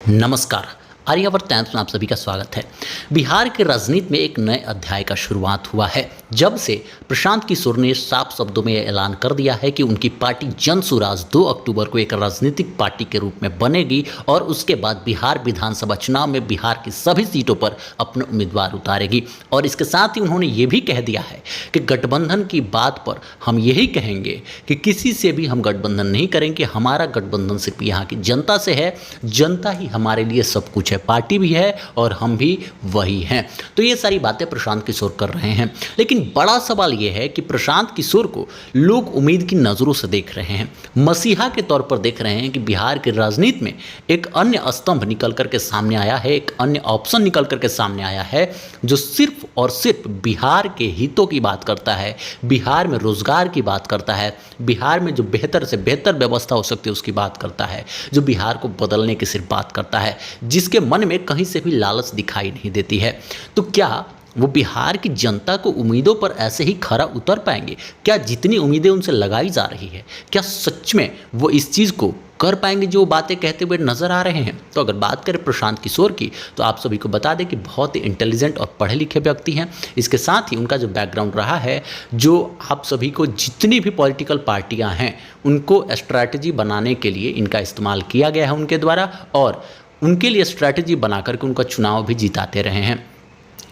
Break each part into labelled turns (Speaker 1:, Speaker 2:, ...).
Speaker 1: नमस्कार। आर्यावर्त टाइम्स में आप सभी का स्वागत है। बिहार के राजनीति में एक नए अध्याय का शुरुआत हुआ है जब से प्रशांत किशोर ने साफ शब्दों में ऐलान कर दिया है कि उनकी पार्टी जन सुराज 2 अक्टूबर को एक राजनीतिक पार्टी के रूप में बनेगी और उसके बाद बिहार विधानसभा चुनाव में बिहार की सभी सीटों पर अपने उम्मीदवार उतारेगी। और इसके साथ ही उन्होंने ये भी कह दिया है कि गठबंधन की बात पर हम यही कहेंगे कि किसी से भी हम गठबंधन नहीं करेंगे, हमारा गठबंधन सिर्फ यहाँ की जनता से है, जनता ही हमारे लिए सब कुछ है, पार्टी भी है और हम भी वही हैं। तो ये सारी बातें प्रशांत किशोर कर रहे हैं, लेकिन बड़ा सवाल ये है कि प्रशांत किशोर को लोग उम्मीद की नज़रों से देख रहे हैं, मसीहा के तौर पर देख रहे हैं कि बिहार की राजनीति में एक अन्य स्तंभ निकल करके सामने आया है, एक अन्य ऑप्शन निकल करके सामने आया है जो सिर्फ और सिर्फ बिहार के हितों की बात करता है, बिहार में रोजगार की बात करता है, बिहार में जो बेहतर से बेहतर व्यवस्था हो सकती है उसकी बात करता है, जो बिहार को बदलने की सिर्फ बात करता है, जिसके मन में कहीं से भी लालच दिखाई नहीं देती है। तो क्या वो बिहार की जनता को उम्मीदों पर ऐसे ही खरा उतर पाएंगे? क्या जितनी उम्मीदें उनसे लगाई जा रही है, क्या सच में वो इस चीज़ को कर पाएंगे जो बातें कहते हुए नजर आ रहे हैं? तो अगर बात करें प्रशांत किशोर की, तो आप सभी को बता दें कि बहुत ही इंटेलिजेंट और पढ़े लिखे व्यक्ति हैं। इसके साथ ही उनका जो बैकग्राउंड रहा है, जो आप सभी को जितनी भी पॉलिटिकल पार्टियां हैं उनको स्ट्रैटेजी बनाने के लिए इनका इस्तेमाल किया गया है उनके द्वारा, और उनके लिए स्ट्रैटेजी बना करके उनका चुनाव भी जिताते रहे हैं।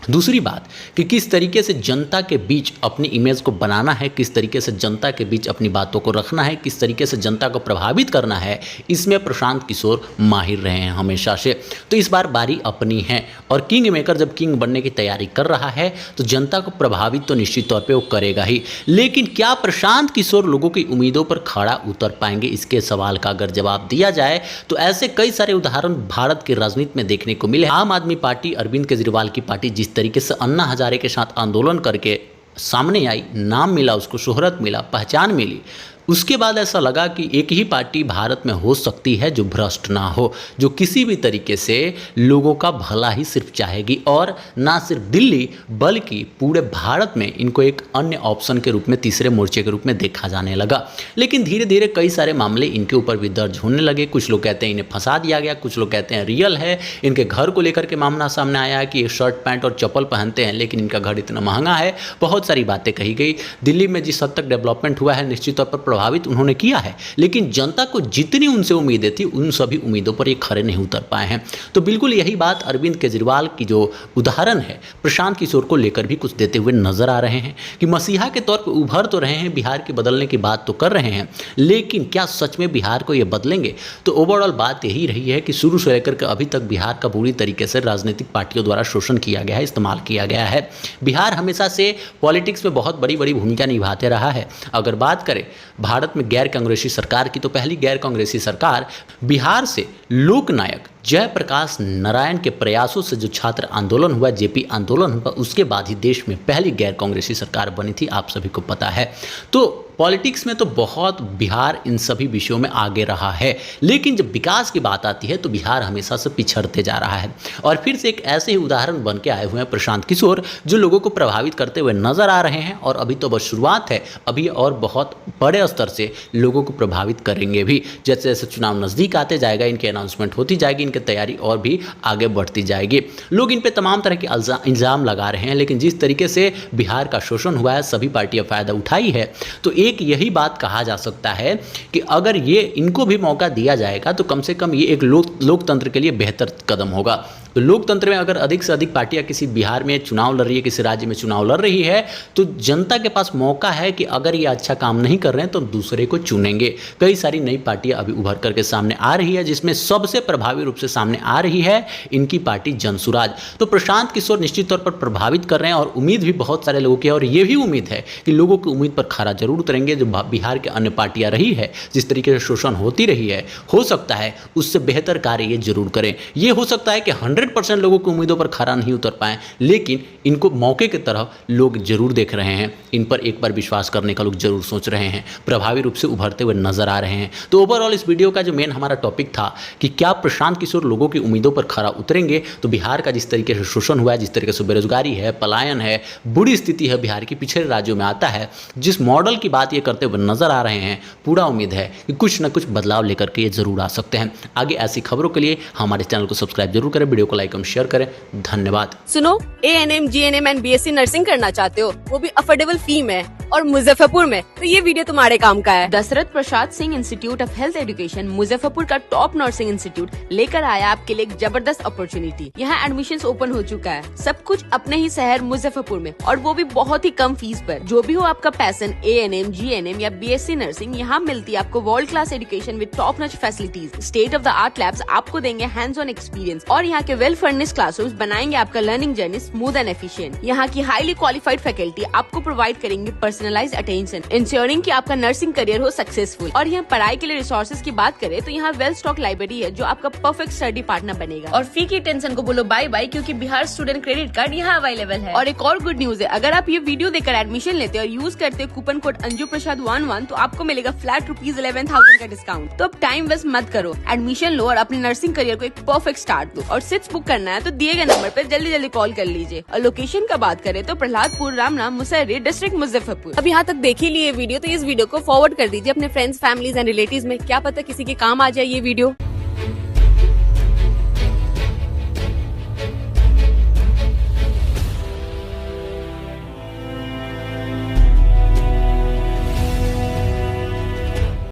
Speaker 1: दूसरी बात कि किस तरीके से जनता के बीच अपनी इमेज को बनाना है, किस तरीके से जनता के बीच अपनी बातों को रखना है, किस तरीके से जनता को प्रभावित करना है, इसमें प्रशांत किशोर माहिर रहे हैं हमेशा से। तो इस बार बारी अपनी है और किंग मेकर जब किंग बनने की तैयारी कर रहा है तो जनता को प्रभावित तो निश्चित तौर पर वो करेगा ही, लेकिन क्या प्रशांत किशोर लोगों की उम्मीदों पर खड़ा उतर पाएंगे? इसके सवाल का अगर जवाब दिया जाए तो ऐसे कई सारे उदाहरण भारत की राजनीति में देखने को मिले। आम आदमी पार्टी, अरविंद केजरीवाल की पार्टी जिस तरीके से अन्ना हजारे के साथ आंदोलन करके सामने आई, नाम मिला, उसको शोहरत मिला, पहचान मिली, उसके बाद ऐसा लगा कि एक ही पार्टी भारत में हो सकती है जो भ्रष्ट ना हो, जो किसी भी तरीके से लोगों का भला ही सिर्फ चाहेगी, और ना सिर्फ दिल्ली बल्कि पूरे भारत में इनको एक अन्य ऑप्शन के रूप में, तीसरे मोर्चे के रूप में देखा जाने लगा। लेकिन धीरे धीरे कई सारे मामले इनके ऊपर भी दर्ज होने लगे। कुछ लोग कहते हैं इन्हें फंसा दिया गया, कुछ लोग कहते हैं रियल है। इनके घर को लेकर के मामला सामने आया है कि ये शर्ट पैंट और चप्पल पहनते हैं लेकिन इनका घर इतना महंगा है। बहुत सारी बातें कही गई। दिल्ली में जिस हद तक डेवलपमेंट हुआ है निश्चित तौर पर प्रभावित उन्होंने किया है, लेकिन जनता को जितनी उनसे उम्मीदें थी उन सभी उम्मीदों पर ये खरे नहीं उतर पाए हैं। तो बिल्कुल यही बात अरविंद केजरीवाल की जो उदाहरण है प्रशांत किशोर को लेकर भी कुछ देते हुए नजर आ रहे हैं कि मसीहा के तौर पर उभर तो रहे हैं, बिहार के बदलने की बात तो कर रहे हैं, लेकिन क्या सच में बिहार को ये बदलेंगे? तो ओवरऑल बात यही रही है कि शुरू से लेकर के अभी तक बिहार का पूरी तरीके से राजनीतिक पार्टियों द्वारा शोषण किया गया है, इस्तेमाल किया गया है। बिहार हमेशा से पॉलिटिक्स में बहुत बड़ी बड़ी भूमिका निभाते रहा है। अगर बात करें भारत में गैर कांग्रेसी सरकार की, तो पहली गैर कांग्रेसी सरकार बिहार से लोकनायक जयप्रकाश नारायण के प्रयासों से जो छात्र आंदोलन हुआ, जेपी आंदोलन हुआ, उसके बाद ही देश में पहली गैर कांग्रेसी सरकार बनी थी, आप सभी को पता है। तो पॉलिटिक्स में तो बहुत बिहार इन सभी विषयों में आगे रहा है, लेकिन जब विकास की बात आती है तो बिहार हमेशा से पिछड़ते जा रहा है। और फिर से एक ऐसे ही उदाहरण बन के आए हुए हैं प्रशांत किशोर, जो लोगों को प्रभावित करते हुए नजर आ रहे हैं। और अभी तो बस शुरुआत है, अभी और बहुत बड़े स्तर से लोगों को प्रभावित करेंगे भी। जैसे जैसे चुनाव नज़दीक आते जाएगा, इनकी अनाउंसमेंट होती जाएगी, इनकी तैयारी और भी आगे बढ़ती जाएगी। लोग इन पर तमाम तरह के इल्ज़ाम लगा रहे हैं, लेकिन जिस तरीके से बिहार का शोषण हुआ है, सभी पार्टियां फ़ायदा उठाई है, तो एक यही बात कहा जा सकता है कि अगर ये इनको भी मौका दिया जाएगा तो कम से कम ये एक लोकतंत्र के लिए बेहतर कदम होगा। तो लोकतंत्र में अगर अधिक से अधिक पार्टियां किसी बिहार में चुनाव लड़ रही है, किसी राज्य में चुनाव लड़ रही है, तो जनता के पास मौका है कि अगर ये अच्छा काम नहीं कर रहे हैं तो दूसरे को चुनेंगे। कई सारी नई पार्टियां अभी उभर करके सामने आ रही है, जिसमें सबसे प्रभावी रूप से सामने आ रही है इनकी पार्टी जनसुराज। तो प्रशांत किशोर निश्चित तौर पर प्रभावित कर रहे हैं और उम्मीद भी बहुत सारे लोगों की है, और ये भी उम्मीद है कि लोगों की उम्मीद पर खरा जरूर उतरेंगे। जो बिहार के अन्य पार्टियां रही है, जिस तरीके से शोषण होती रही है, हो सकता है उससे बेहतर कार्य ये जरूर करें। ये हो सकता है कि 100 100% लोगों की उम्मीदों पर खरा नहीं उतर पाए, लेकिन इनको मौके की तरह लोग जरूर देख रहे हैं, इन पर एक बार विश्वास करने का लोग जरूर सोच रहे हैं, प्रभावी रूप से उभरते हुए नजर आ रहे हैं। तो ओवरऑल इस वीडियो का जो मेन हमारा टॉपिक था कि क्या प्रशांत किशोर लोगों की उम्मीदों पर खरा उतरेंगे, तो बिहार का जिस तरीके से शोषण हुआ है, जिस तरीके से बेरोजगारी है, पलायन है, बुरी स्थिति है बिहार की, पिछड़े राज्यों में आता है, जिस मॉडल की बात ये करते हुए नजर आ रहे हैं, पूरा उम्मीद है कि कुछ न कुछ बदलाव लेकर के ये जरूर आ सकते हैं। आगे ऐसी खबरों के लिए हमारे चैनल को सब्सक्राइब जरूर करें, वीडियो को लाइक और शेयर करें। धन्यवाद।
Speaker 2: सुनो, ANM, GNM and BSc nursing करना चाहते हो, वो भी अफोर्डेबल फी में और मुजफ्फरपुर में, तो ये वीडियो तुम्हारे काम का है।
Speaker 3: Dashrath Prasad Singh institute of health education Muzaffarpur का टॉप नर्सिंग इंस्टीट्यूट लेकर आया आपके लिए एक जबरदस्त अपॉर्चुनिटी। यहाँ एडमिशंस ओपन हो चुका है, सब कुछ अपने ही शहर मुजफ्फरपुर में, और वो भी बहुत ही कम फीस पर। जो भी हो आपका पैशन, ANM, GNM या BSc नर्सिंग, यहाँ मिलती है आपको world class education with top notch facilities. State of the art labs आपको देंगे हैंड्स ऑन एक्सपीरियंस, और यहाँ के वेल फर्निश्ड क्लासरूम्स बनाएंगे आपका learning journey smooth and efficient. यहाँ की हाईली क्वालिफाइड फैकल्टी आपको प्रोवाइड करेंगे पर्सनलाइज्ड अटेंशन, इंश्योरिंग कि आपका नर्सिंग करियर हो सक्सेसफुल। और यहाँ पढ़ाई के लिए रिसोर्सेज की बात करें तो यहाँ वेल स्टॉक लाइब्रेरी है जो आपका परफेक्ट स्टडी पार्टनर बनेगा।
Speaker 2: और फी की टेंशन को बोलो बाय बाय, क्योंकि बिहार स्टूडेंट क्रेडिट कार्ड यहाँ अवेलेबल है। और एक और गुड न्यूज है, अगर आप ये वीडियो देखकर एडमिशन लेते और यूज करते हो कूपन कोड अंजू प्रसाद 11 तो आपको मिलेगा फ्लैट ₹11,000 का डिस्काउंट। तो अब टाइम वेस्ट मत करो, एडमिशन लो और अपने नर्सिंग करियर को एक परफेक्ट स्टार्ट दो। और सीट्स बुक करना है तो दिए गए नंबर पर जल्दी कॉल कर लीजिए। और लोकेशन का बात करें तो प्रहलादपुर, रामनाम, मुसहरी, डिस्ट्रिक्ट मुजफ्फरपुर। अब यहाँ तक देखी लिए वीडियो, तो इस वीडियो को फॉरवर्ड कर दीजिए अपने फ्रेंड्स, फैमिलीज एंड रिलेटिव्स में, क्या पता किसी के काम आ जाए ये वीडियो।